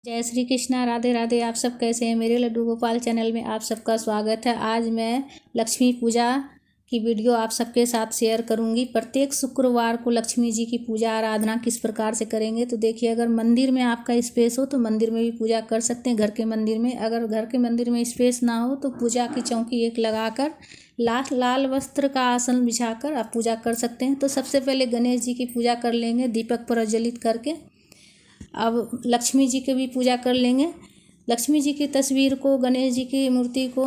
जय श्री कृष्णा, राधे राधे। आप सब कैसे हैं? मेरे लड्डू गोपाल चैनल में आप सबका स्वागत है। आज मैं लक्ष्मी पूजा की वीडियो आप सबके साथ शेयर करूंगी। प्रत्येक शुक्रवार को लक्ष्मी जी की पूजा आराधना किस प्रकार से करेंगे तो देखिए, अगर मंदिर में आपका स्पेस हो तो मंदिर में भी पूजा कर सकते हैं, घर के मंदिर में। अगर घर के मंदिर में स्पेस ना हो तो पूजा की चौकी एक लगाकर लाल वस्त्र का आसन बिछाकर आप पूजा कर सकते हैं। तो सबसे पहले गणेश जी की पूजा कर लेंगे दीपक प्रज्वलित करके। अब लक्ष्मी जी की भी पूजा कर लेंगे। लक्ष्मी जी की तस्वीर को, गणेश जी की मूर्ति को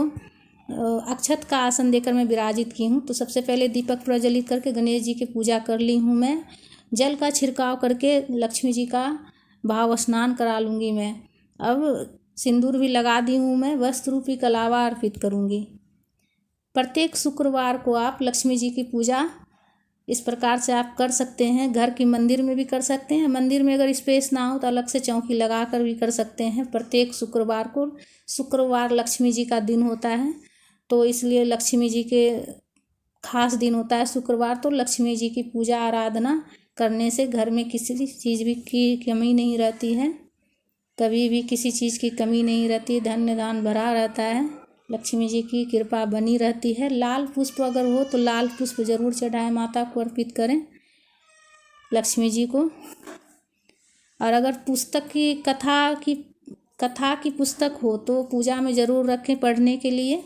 अक्षत का आसन देकर मैं विराजित की हूँ। तो सबसे पहले दीपक प्रज्वलित करके गणेश जी की पूजा कर ली हूँ। मैं जल का छिड़काव करके लक्ष्मी जी का भाव स्नान करा लूँगी। मैं अब सिंदूर भी लगा दी हूँ। मैं वस्त्र रूपी कलावा अर्पित करूँगी। प्रत्येक शुक्रवार को आप लक्ष्मी जी की पूजा इस प्रकार से आप कर सकते हैं। घर की मंदिर में भी कर सकते हैं, मंदिर में अगर स्पेस ना हो तो अलग से चौकी लगा कर भी कर सकते हैं। प्रत्येक शुक्रवार को, शुक्रवार लक्ष्मी जी का दिन होता है तो इसलिए लक्ष्मी जी के खास दिन होता है शुक्रवार। तो लक्ष्मी जी की पूजा आराधना करने से घर में किसी चीज़ भी की कमी नहीं रहती है, कभी भी किसी चीज़ की कमी नहीं रहती, धन्य धान भरा रहता है, लक्ष्मी जी की कृपा बनी रहती है। लाल पुष्प अगर हो तो लाल पुष्प जरूर चढ़ाएं, माता को अर्पित करें लक्ष्मी जी को। और अगर पुस्तक की कथा की पुस्तक हो तो पूजा में ज़रूर रखें पढ़ने के लिए।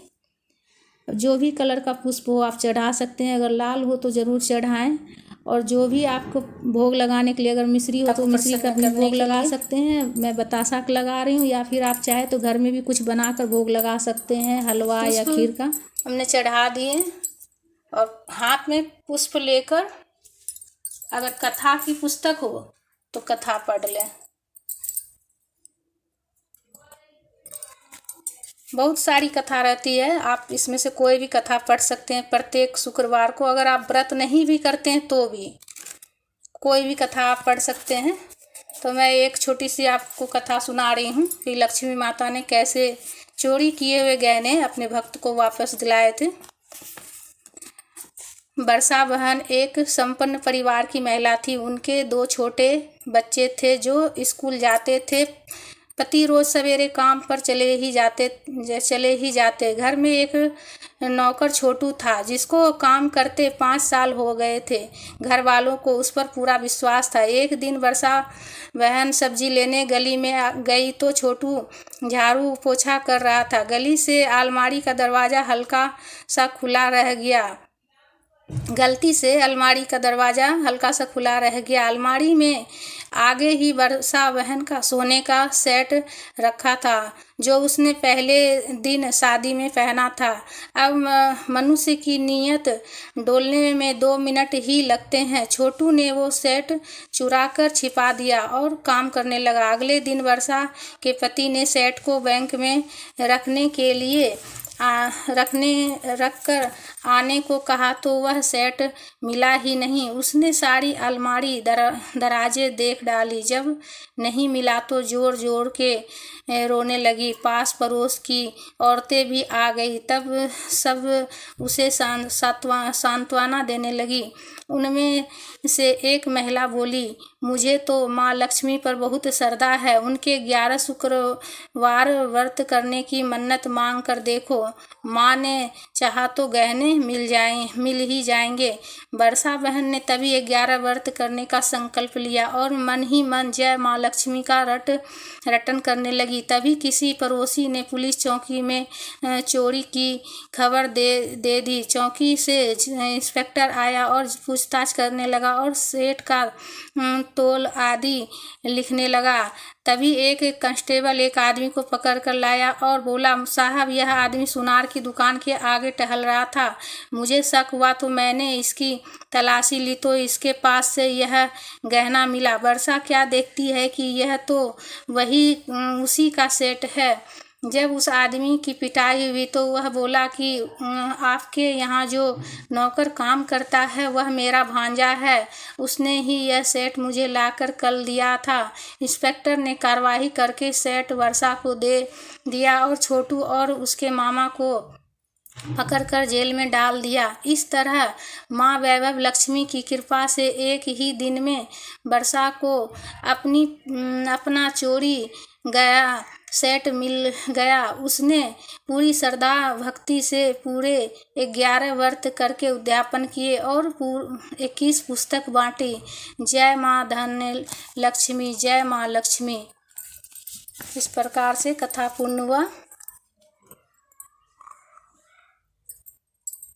जो भी कलर का पुष्प हो आप चढ़ा सकते हैं, अगर लाल हो तो ज़रूर चढ़ाएं। और जो भी आपको भोग लगाने के लिए, अगर मिश्री हो तो मिश्री का भी भोग लगा सकते हैं। मैं बतासा का लगा रही हूँ, या फिर आप चाहे तो घर में भी कुछ बनाकर भोग लगा सकते हैं, हलवा या खीर का। हमने चढ़ा दिए और हाथ में पुष्प लेकर अगर कथा की पुस्तक हो तो कथा पढ़ लें। बहुत सारी कथा रहती है, आप इसमें से कोई भी कथा पढ़ सकते हैं प्रत्येक शुक्रवार को। अगर आप व्रत नहीं भी करते हैं तो भी कोई भी कथा आप पढ़ सकते हैं। तो मैं एक छोटी सी आपको कथा सुना रही हूँ कि लक्ष्मी माता ने कैसे चोरी किए हुए गहने अपने भक्त को वापस दिलाए थे। वर्षा बहन एक संपन्न परिवार की महिला थी। उनके 2 छोटे बच्चे थे जो स्कूल जाते थे। पति रोज सवेरे काम पर चले ही जाते। घर में एक नौकर छोटू था जिसको काम करते 5 साल हो गए थे। घर वालों को उस पर पूरा विश्वास था। एक दिन वर्षा बहन सब्जी लेने गली में गई तो छोटू झाड़ू पोछा कर रहा था। गली से अलमारी का दरवाज़ा हल्का सा खुला रह गया। गलती से अलमारी का दरवाज़ा हल्का सा खुला रह गया। अलमारी में आगे ही वर्षा बहन का सोने का सेट रखा था जो उसने पहले दिन शादी में पहना था। अब मनुष्य की नीयत डोलने में 2 मिनट ही लगते हैं। छोटू ने वो सेट चुरा कर छिपा दिया और काम करने लगा। अगले दिन वर्षा के पति ने सेट को बैंक में रखने के लिए रख कर आने को कहा तो वह सेट मिला ही नहीं। उसने सारी अलमारी दराजें देख डाली। जब नहीं मिला तो जोर जोर के रोने लगी। पास पड़ोस की औरतें भी आ गई। तब सब उसे सांत्वना देने लगी। उनमें से एक महिला बोली, मुझे तो माँ लक्ष्मी पर बहुत श्रद्धा है, उनके 11 शुक्रवार व्रत करने की मन्नत मांग कर देखो, माँ ने चाहा तो गहने मिल ही जाएंगे। वर्षा बहन ने तभी 11 व्रत करने का संकल्प लिया और मन ही मन जय माँ लक्ष्मी का रटन करने लगी। तभी किसी पड़ोसी ने पुलिस चौकी में चोरी की खबर दे दी। चौकी से इंस्पेक्टर आया और पूछताछ करने लगा और सेठ का तोल आदि लिखने लगा। तभी एक कांस्टेबल एक आदमी को पकड़ कर लाया और बोला, साहब यह आदमी सुनार की दुकान के आगे टहल रहा था। मुझे शक हुआ तो मैंने इसकी तलाशी ली तो इसके पास से यह गहना मिला। वर्षा क्या देखती है कि यह तो वही उसी का सेट है। जब उस आदमी की पिटाई हुई तो वह बोला कि आपके यहाँ जो नौकर काम करता है वह मेरा भांजा है, उसने ही यह सेट मुझे लाकर कल दिया था। इंस्पेक्टर ने कार्रवाई करके सेट वर्षा को दे दिया और छोटू और उसके मामा को पकड़कर जेल में डाल दिया। इस तरह माँ वैभव लक्ष्मी की कृपा से एक ही दिन में वर्षा को अपना चोरी गया सेट मिल गया। उसने पूरी श्रद्धा भक्ति से पूरे 11 व्रत करके उद्यापन किए और 21 पुस्तक बांटी। जय माँ धन्य लक्ष्मी, जय माँ लक्ष्मी। इस प्रकार से कथा पूर्ण हुआ।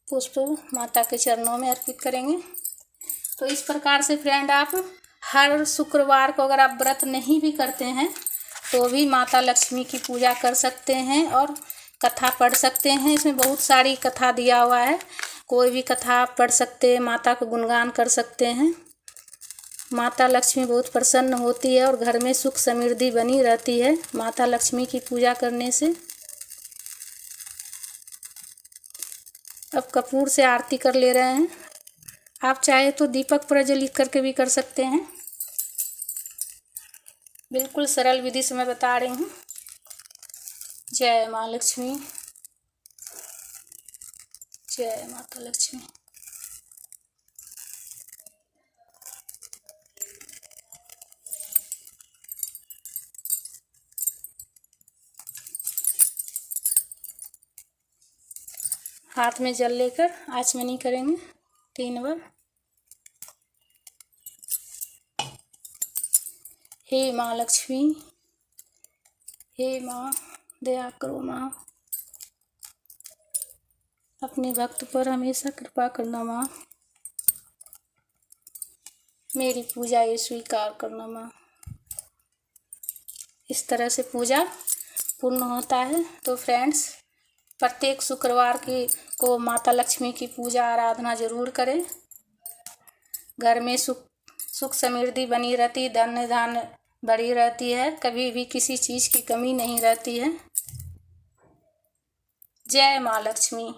पुष्प माता के चरणों में अर्पित करेंगे। तो इस प्रकार से फ्रेंड आप हर शुक्रवार को अगर आप व्रत नहीं भी करते हैं तो भी माता लक्ष्मी की पूजा कर सकते हैं और कथा पढ़ सकते हैं। इसमें बहुत सारी कथा दिया हुआ है, कोई भी कथा पढ़ सकते हैं, माता को गुणगान कर सकते हैं। माता लक्ष्मी बहुत प्रसन्न होती है और घर में सुख समृद्धि बनी रहती है माता लक्ष्मी की पूजा करने से। अब कपूर से आरती कर ले रहे हैं। आप चाहे तो दीपक प्रज्वलित करके भी कर सकते हैं। बिल्कुल सरल विधि से मैं बता रही हूँ। जय माँ लक्ष्मी, जय माता लक्ष्मी। हाथ में जल लेकर आचमनी करेंगे 3 बार। हे माँ लक्ष्मी, हे माँ दया करो माँ, अपने भक्त पर हमेशा कृपा करना माँ, मेरी पूजा ये स्वीकार करना माँ। इस तरह से पूजा पूर्ण होता है। तो फ्रेंड्स, प्रत्येक शुक्रवार को माता लक्ष्मी की पूजा आराधना जरूर करें। घर में सुख समृद्धि बनी रहती, धन धान्य बढ़ी रहती है, कभी भी किसी चीज़ की कमी नहीं रहती है। जय माँ लक्ष्मी।